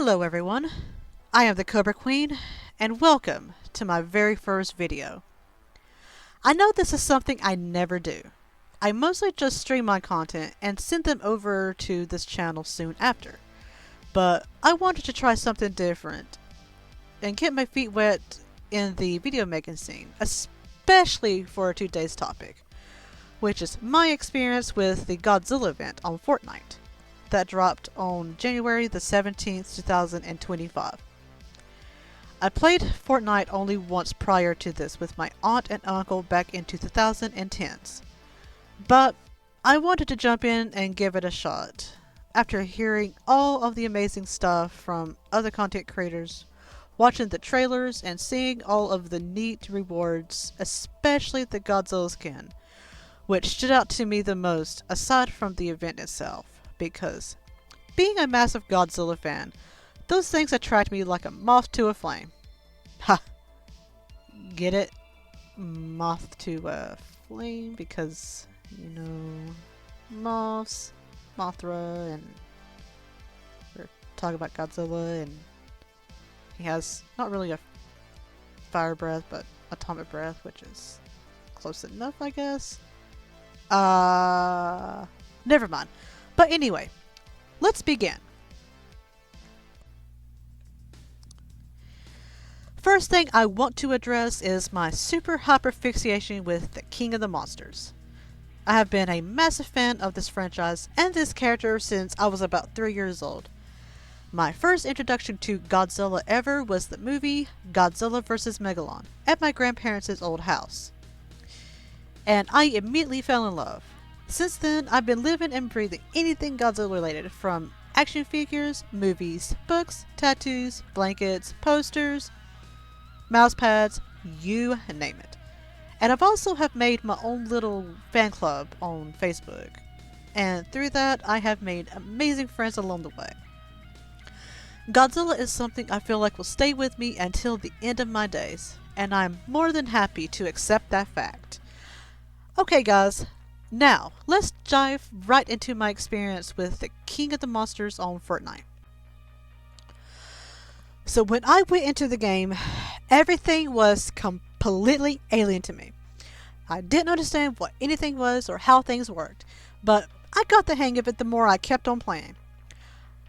Hello everyone, I am the Cobra Queen, and welcome to my very first video. I know this is something I never do. I mostly just stream my content and send them over to this channel soon after. But I wanted to try something different and get my feet wet in the video making scene, especially for today's topic, which is my experience with the Godzilla event on Fortnite that dropped on January the 17th, 2025. I played Fortnite only once prior to this with my aunt and uncle back into the 2010s, but I wanted to jump in and give it a shot after hearing all of the amazing stuff from other content creators, watching the trailers and seeing all of the neat rewards, especially the Godzilla skin, which stood out to me the most aside from the event itself. Because being a massive Godzilla fan, those things attract me like a moth to a flame. Ha! Get it? Moth to a flame? Because, you know, moths, Mothra, and we're talking about Godzilla, and he has not really a fire breath, but atomic breath, which is close enough, I guess. Never mind. But anyway, let's begin. First thing I want to address is my super hyper fixation with the King of the Monsters. I have been a massive fan of this franchise and this character since I was about 3 years old. My first introduction to Godzilla ever was the movie Godzilla vs. Megalon at my grandparents' old house. And I immediately fell in love. Since then, I've been living and breathing anything Godzilla related, from action figures, movies, books, tattoos, blankets, posters, mouse pads, you name it. And I've also have made my own little fan club on Facebook. And through that, I have made amazing friends along the way. Godzilla is something I feel like will stay with me until the end of my days, and I'm more than happy to accept that fact. Okay guys, now let's dive right into my experience with the King of the Monsters on Fortnite. So when I went into the game, everything was completely alien to me. I didn't understand what anything was or how things worked, but I got the hang of it the more I kept on playing.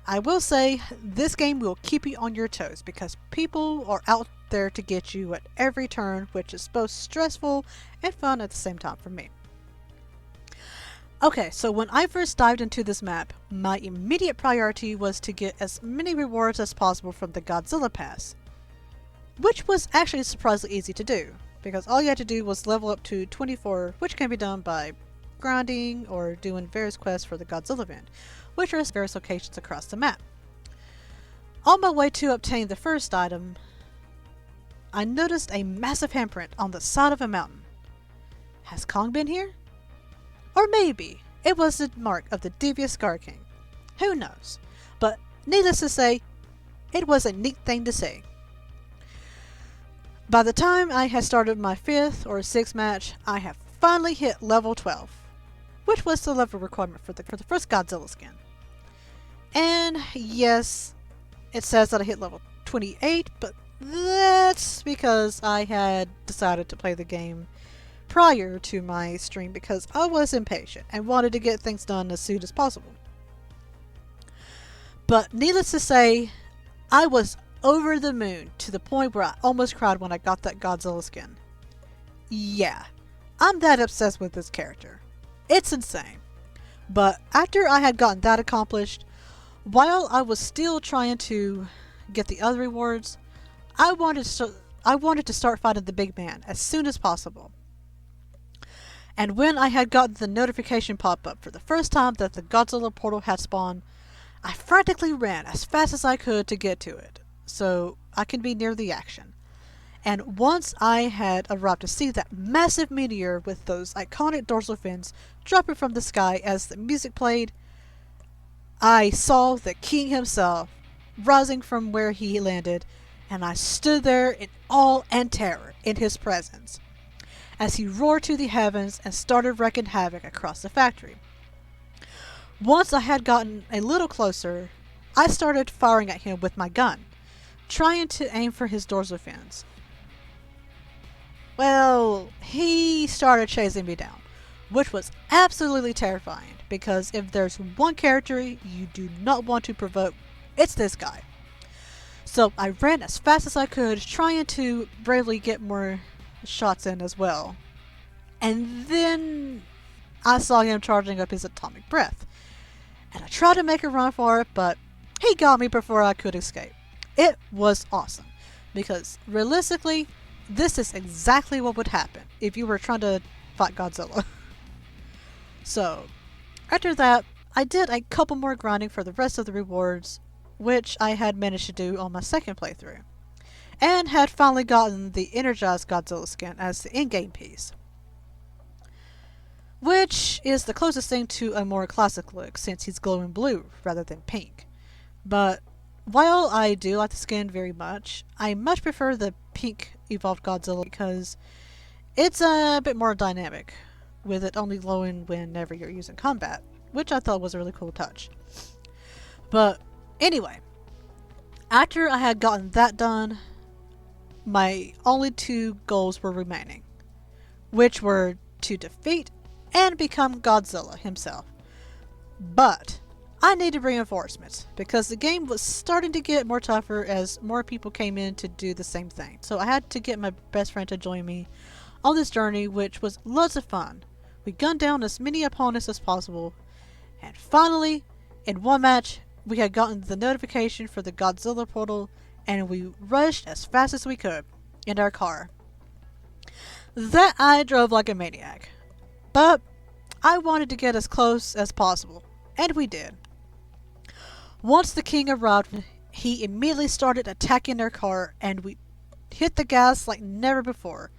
I will say, this game will keep you on your toes because people are out there to get you at every turn, which is both stressful and fun at the same time for me. Okay, so when I first dived into this map, my immediate priority was to get as many rewards as possible from the Godzilla Pass, which was actually surprisingly easy to do, because all you had to do was level up to 24, which can be done by grinding or doing various quests for the Godzilla event, which are at various locations across the map. On my way to obtain the first item, I noticed a massive handprint on the side of a mountain. Has Kong been here? Or maybe it was the mark of the devious Scar King. Who knows? But needless to say, it was a neat thing to see. By the time I had started my 5th or 6th match, I have finally hit level 12, which was the level requirement for the first Godzilla skin. And yes, it says that I hit level 28, but that's because I had decided to play the game prior to my stream because I was impatient and wanted to get things done as soon as possible. But needless to say, I was over the moon to the point where I almost cried when I got that Godzilla skin. Yeah, I'm that obsessed with this character. It's insane. But after I had gotten that accomplished, while I was still trying to get the other rewards, I wanted to start fighting the big man as soon as possible. And when I had gotten the notification pop up for the first time that the Godzilla portal had spawned, I frantically ran as fast as I could to get to it, so I can be near the action. And once I had arrived to see that massive meteor with those iconic dorsal fins dropping from the sky as the music played, I saw the king himself rising from where he landed, and I stood there in awe and terror in his presence as he roared to the heavens and started wreaking havoc across the factory. Once I had gotten a little closer, I started firing at him with my gun, trying to aim for his dorsal fins. Well, he started chasing me down, which was absolutely terrifying because if there's one character you do not want to provoke, it's this guy. So I ran as fast as I could, trying to bravely get more shots in as well. And then I saw him charging up his atomic breath. And I tried to make a run for it, but he got me before I could escape. It was awesome, because realistically, this is exactly what would happen if you were trying to fight Godzilla. So, after that, I did a couple more grinding for the rest of the rewards, which I had managed to do on my second playthrough, and had finally gotten the energized Godzilla skin as the in-game piece, which is the closest thing to a more classic look since he's glowing blue rather than pink. But while I do like the skin very much, I much prefer the pink evolved Godzilla because it's a bit more dynamic, with it only glowing whenever you're using combat, which I thought was a really cool touch. But anyway, after I had gotten that done, my only two goals were remaining, which were to defeat and become Godzilla himself. But I needed reinforcements because the game was starting to get more tougher as more people came in to do the same thing. So I had to get my best friend to join me on this journey, which was loads of fun. We gunned down as many opponents as possible, and finally, in one match, we had gotten the notification for the Godzilla portal, and we rushed as fast as we could in our car. That I drove like a maniac, but I wanted to get as close as possible, and we did. Once the king arrived, he immediately started attacking our car, and we hit the gas like never before,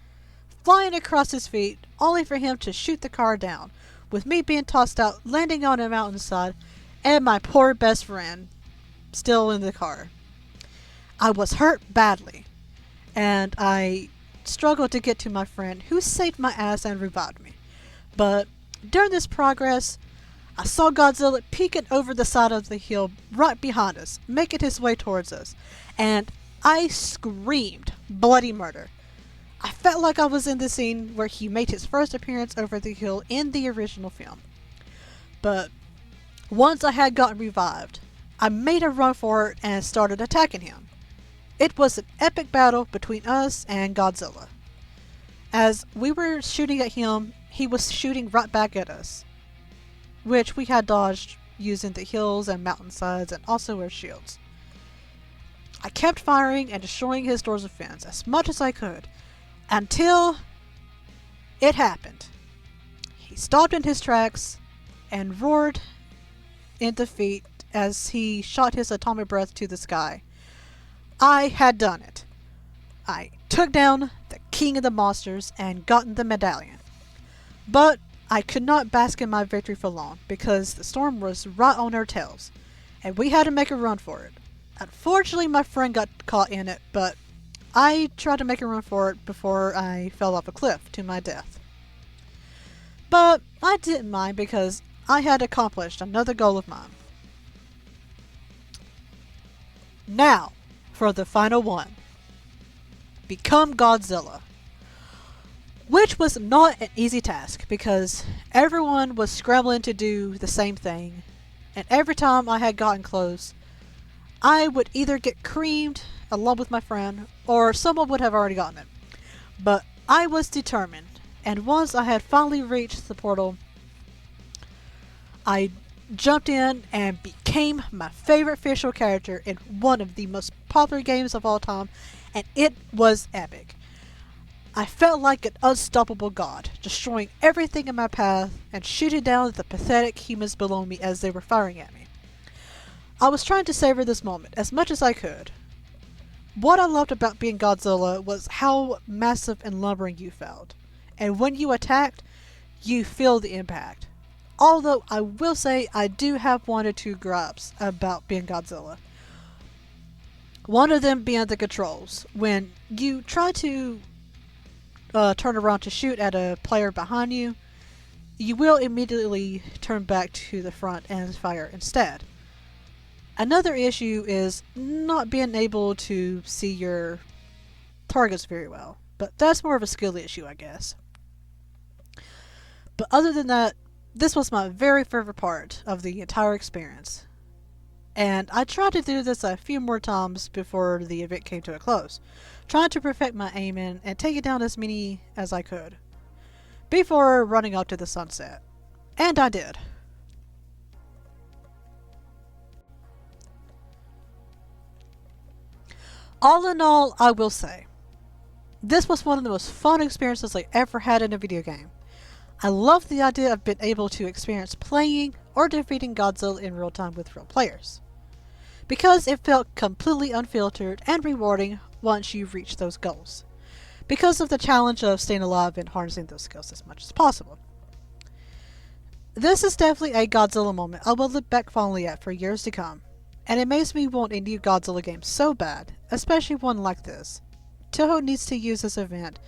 flying across his feet, only for him to shoot the car down, with me being tossed out, landing on a mountainside, and my poor best friend still in the car. I was hurt badly, and I struggled to get to my friend, who saved my ass and revived me. But during this progress, I saw Godzilla peeking over the side of the hill right behind us, making his way towards us, and I screamed bloody murder. I felt like I was in the scene where he made his first appearance over the hill in the original film. But once I had gotten revived, I made a run for it and started attacking him. It was an epic battle between us and Godzilla. As we were shooting at him, he was shooting right back at us, which we had dodged using the hills and mountainsides and also our shields. I kept firing and destroying his dorsal fins as much as I could, until it happened. He stopped in his tracks and roared in defeat as he shot his atomic breath to the sky. I had done it. I took down the king of the monsters and gotten the medallion. But I could not bask in my victory for long because the storm was right on our tails, and we had to make a run for it. Unfortunately, my friend got caught in it, but I tried to make a run for it before I fell off a cliff to my death. But I didn't mind because I had accomplished another goal of mine. Now, for the final one. Become Godzilla. Which was not an easy task because everyone was scrambling to do the same thing, and every time I had gotten close, I would either get creamed along with my friend, or someone would have already gotten it. But I was determined, and once I had finally reached the portal, I jumped in and became my favorite fictional character in one of the most popular games of all time, and it was epic. I felt like an unstoppable god, destroying everything in my path and shooting down the pathetic humans below me as they were firing at me. I was trying to savor this moment as much as I could. What I loved about being Godzilla was how massive and lumbering you felt, and when you attacked, you feel the impact. Although I will say I do have one or two gripes about being Godzilla. One of them being the controls. When you try to turn around to shoot at a player behind you, you will immediately turn back to the front and fire instead. Another issue is not being able to see your targets very well, but that's more of a skill issue, I guess. But other than that, this was my very favorite part of the entire experience. And I tried to do this a few more times before the event came to a close, trying to perfect my aiming and take it down as many as I could, before running up to the sunset. And I did. All in all, I will say, this was one of the most fun experiences I ever had in a video game. I love the idea of being able to experience playing or defeating Godzilla in real time with real players, because it felt completely unfiltered and rewarding once you reach those goals, because of the challenge of staying alive and harnessing those skills as much as possible. This is definitely a Godzilla moment I will look back fondly at for years to come, and it makes me want a new Godzilla game so bad, especially one like this. Toho needs to use this event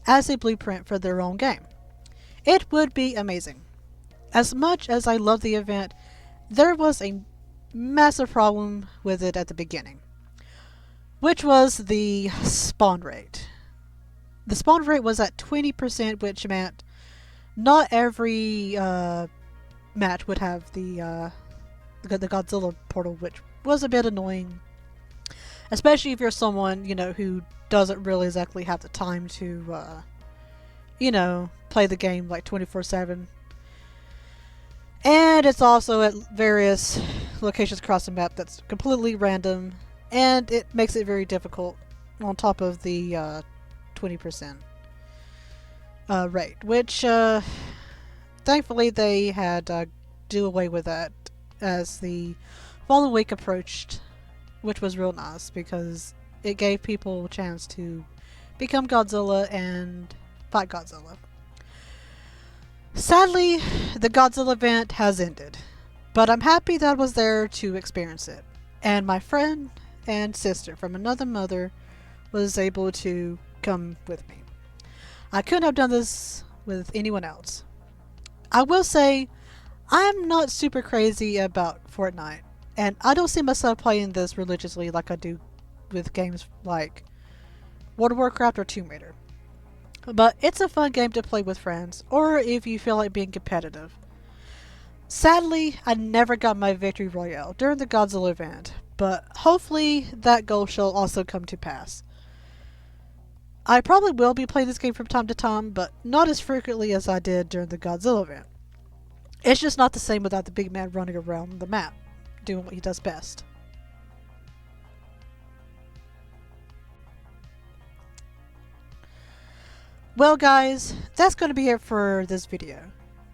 as a blueprint for their own game. It would be amazing. As much as I love the event, there was a massive problem with it at the beginning, which was the spawn rate. The spawn rate was at 20%, which meant not every match would have the Godzilla portal, which was a bit annoying, especially if you're someone, who doesn't really exactly have the time to, play the game like 24/7. And it's also at various locations across the map that's completely random, and it makes it very difficult on top of the 20% rate, which thankfully they had do away with that as the following week approached, which was real nice because it gave people a chance to become Godzilla and fight Godzilla. Sadly, the Godzilla event has ended, but I'm happy that I was there to experience it, and my friend and sister from another mother was able to come with me. I couldn't have done this with anyone else. I will say, I'm not super crazy about Fortnite, and I don't see myself playing this religiously like I do with games like World of Warcraft or Tomb Raider. But it's a fun game to play with friends, or if you feel like being competitive. Sadly, I never got my victory royale during the Godzilla event, but hopefully that goal shall also come to pass. I probably will be playing this game from time to time, but not as frequently as I did during the Godzilla event. It's just not the same without the big man running around the map, doing what he does best. Well guys, that's going to be it for this video.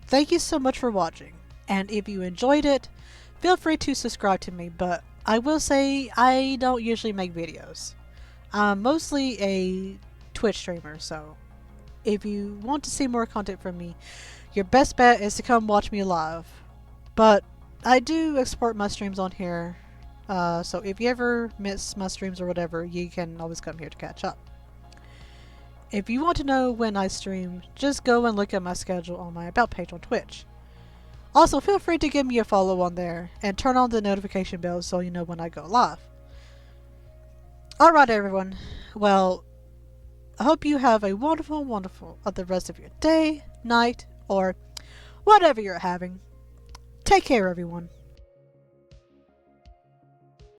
Thank you so much for watching, and if you enjoyed it, feel free to subscribe to me, but I will say I don't usually make videos. I'm mostly a Twitch streamer, so if you want to see more content from me, your best bet is to come watch me live. But I do export my streams on here, so if you ever miss my streams or whatever, you can always come here to catch up. If you want to know when I stream, just go and look at my schedule on my About page on Twitch. Also, feel free to give me a follow on there, and turn on the notification bell so you know when I go live. Alright everyone, well, I hope you have a wonderful of the rest of your day, night, or whatever you're having. Take care everyone.